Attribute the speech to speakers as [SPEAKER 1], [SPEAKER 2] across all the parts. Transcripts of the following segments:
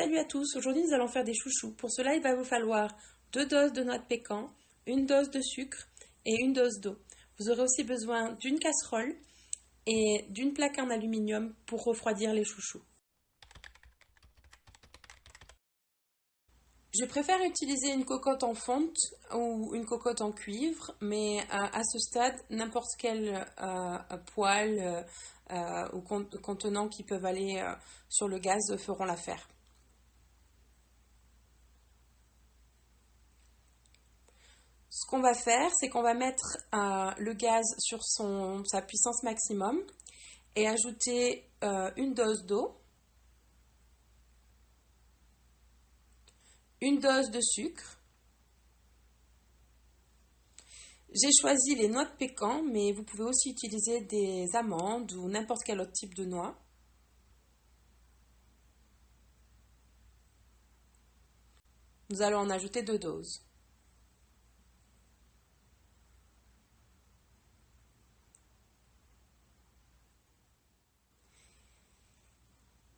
[SPEAKER 1] Salut à tous, aujourd'hui nous allons faire des chouchous. Pour cela, il va vous falloir 2 doses de noix de pécan, une dose de sucre et une dose d'eau. Vous aurez aussi besoin d'une casserole et d'une plaque en aluminium pour refroidir les chouchous. Je préfère utiliser une cocotte en fonte ou une cocotte en cuivre, mais à ce stade, n'importe quel poêle ou contenant qui peuvent aller sur le gaz feront l'affaire. Ce qu'on va faire, c'est qu'on va mettre le gaz sur sa puissance maximum et ajouter une dose d'eau, une dose de sucre. J'ai choisi les noix de pécan, mais vous pouvez aussi utiliser des amandes ou n'importe quel autre type de noix. Nous allons en ajouter 2 doses.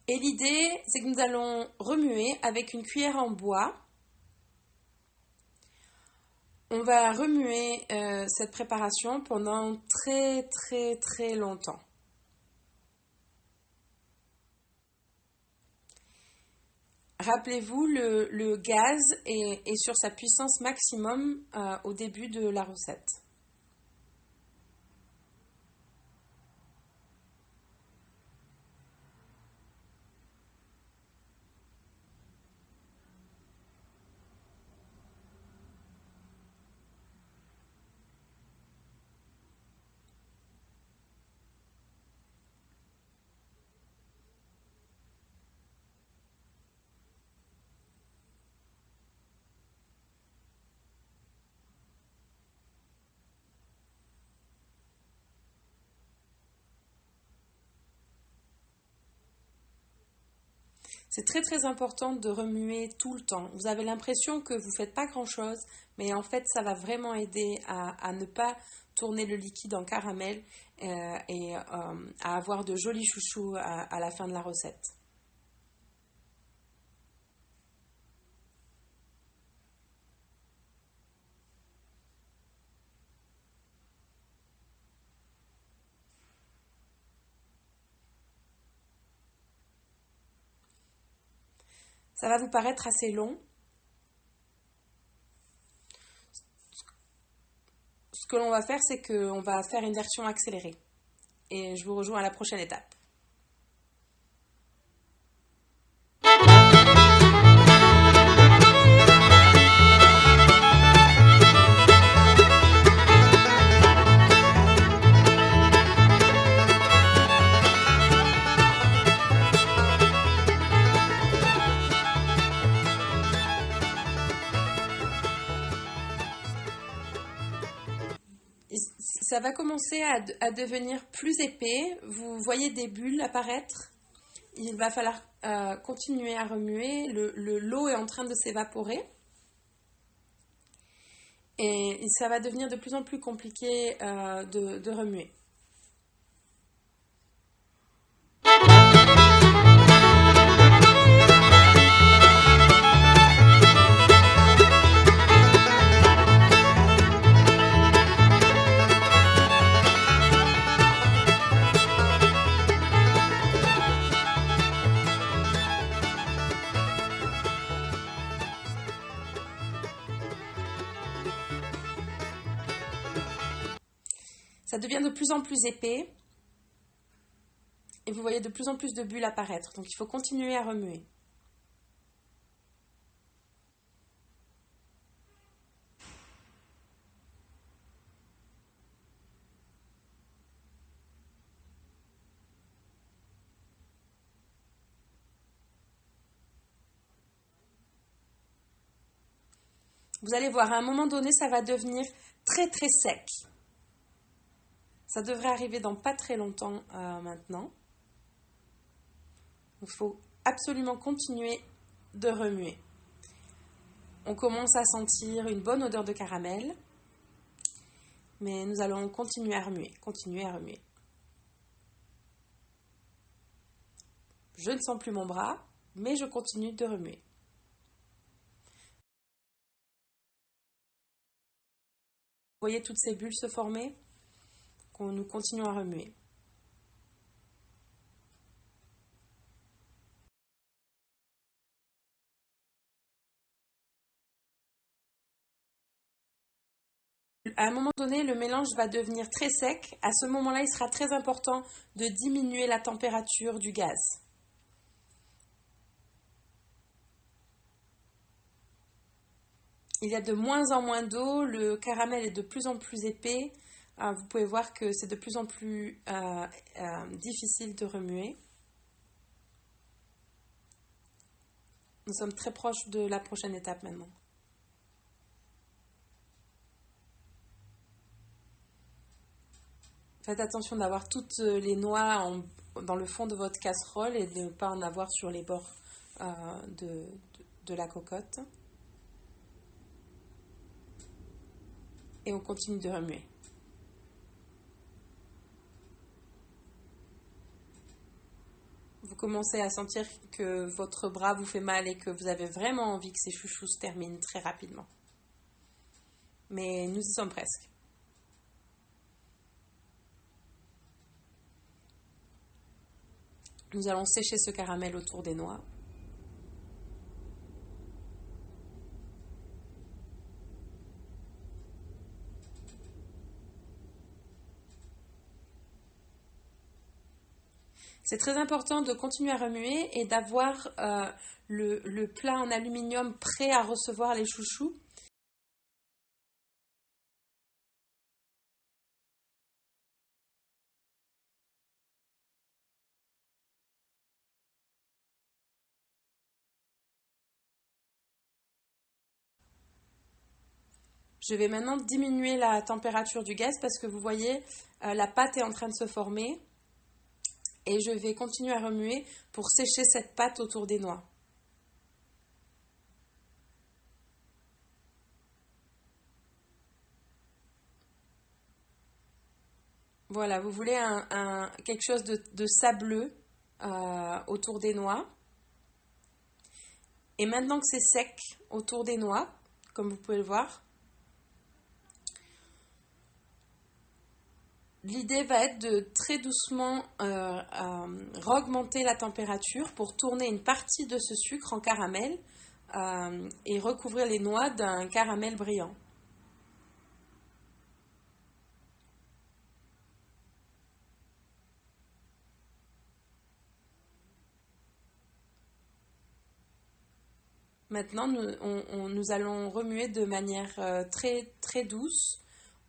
[SPEAKER 1] Et l'idée, c'est que nous allons remuer avec une cuillère en bois. On va remuer cette préparation pendant très très très longtemps. Rappelez-vous, le gaz est sur sa puissance maximum au début de la recette. C'est très très important de remuer tout le temps. Vous avez l'impression que vous ne faites pas grand-chose, mais en fait ça va vraiment aider à ne pas tourner le liquide en caramel et à avoir de jolis chouchous à la fin de la recette. Ça va vous paraître assez long. Ce que l'on va faire, c'est qu'on va faire une version accélérée. Et je vous rejoins à la prochaine étape. Ça va commencer à devenir plus épais. Vous voyez des bulles apparaître. Il va falloir continuer à remuer. L'eau est en train de s'évaporer. Et ça va devenir de plus en plus compliqué de remuer. Ça devient de plus en plus épais et vous voyez de plus en plus de bulles apparaître. Donc il faut continuer à remuer. Vous allez voir, à un moment donné, ça va devenir très très sec. Ça devrait arriver dans pas très longtemps maintenant. Il faut absolument continuer de remuer. On commence à sentir une bonne odeur de caramel, mais nous allons continuer à remuer, continuer à remuer. Je ne sens plus mon bras. mais je continue de remuer. Vous voyez toutes ces bulles se former? Nous continuons à remuer. À un moment donné, le mélange va devenir très sec. À ce moment-là, il sera très important de diminuer la température du gaz. Il y a de moins en moins d'eau, le caramel est de plus en plus épais. Vous pouvez voir que c'est de plus en plus difficile de remuer. Nous sommes très proches de la prochaine étape maintenant. Faites attention d'avoir toutes les noix dans le fond de votre casserole et de ne pas en avoir sur les bords de la cocotte. Et on continue de remuer. Vous commencez à sentir que votre bras vous fait mal et que vous avez vraiment envie que ces chouchous se terminent très rapidement. Mais nous y sommes presque. Nous allons sécher ce caramel autour des noix. C'est très important de continuer à remuer et d'avoir le plat en aluminium prêt à recevoir les chouchous. Je vais maintenant diminuer la température du gaz parce que vous voyez, la pâte est en train de se former. Et je vais continuer à remuer pour sécher cette pâte autour des noix. Voilà, vous voulez quelque chose de sableux autour des noix. Et maintenant que c'est sec autour des noix, comme vous pouvez le voir, l'idée va être de très doucement augmenter la température pour tourner une partie de ce sucre en caramel et recouvrir les noix d'un caramel brillant. Maintenant, nous allons remuer de manière très, très douce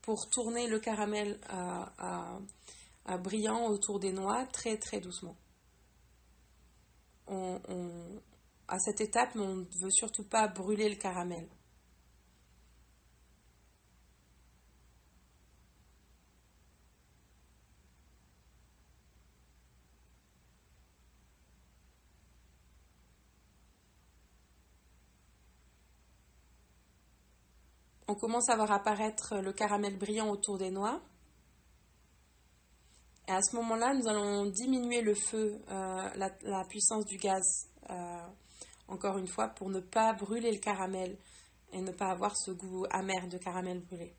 [SPEAKER 1] pour tourner le caramel brillant autour des noix très, très doucement. À cette étape, on ne veut surtout pas brûler le caramel. On commence à voir apparaître le caramel brillant autour des noix. Et à ce moment-là, nous allons diminuer le feu, la puissance du gaz, encore une fois, pour ne pas brûler le caramel et ne pas avoir ce goût amer de caramel brûlé.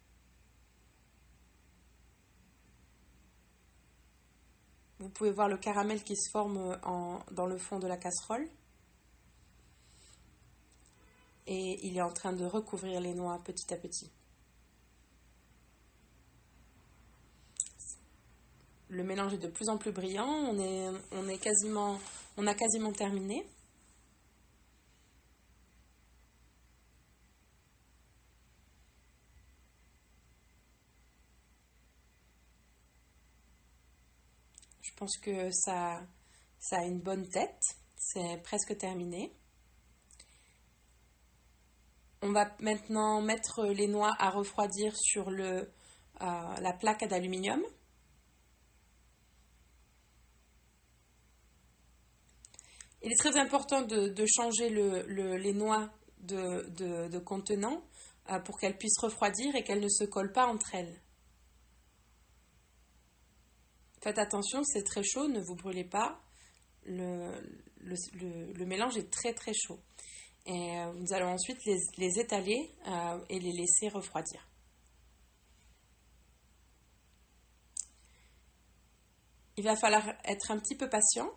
[SPEAKER 1] Vous pouvez voir le caramel qui se forme dans le fond de la casserole. Et il est en train de recouvrir les noix petit à petit. Le mélange est de plus en plus brillant. On a quasiment terminé. Je pense que ça a une bonne tête. C'est presque terminé. On va maintenant mettre les noix à refroidir sur la plaque d'aluminium. Il est très important de changer les noix de contenant pour qu'elles puissent refroidir et qu'elles ne se collent pas entre elles. Faites attention, c'est très chaud, ne vous brûlez pas. le mélange est très très chaud. Et nous allons ensuite les étaler et les laisser refroidir. Il va falloir être un petit peu patient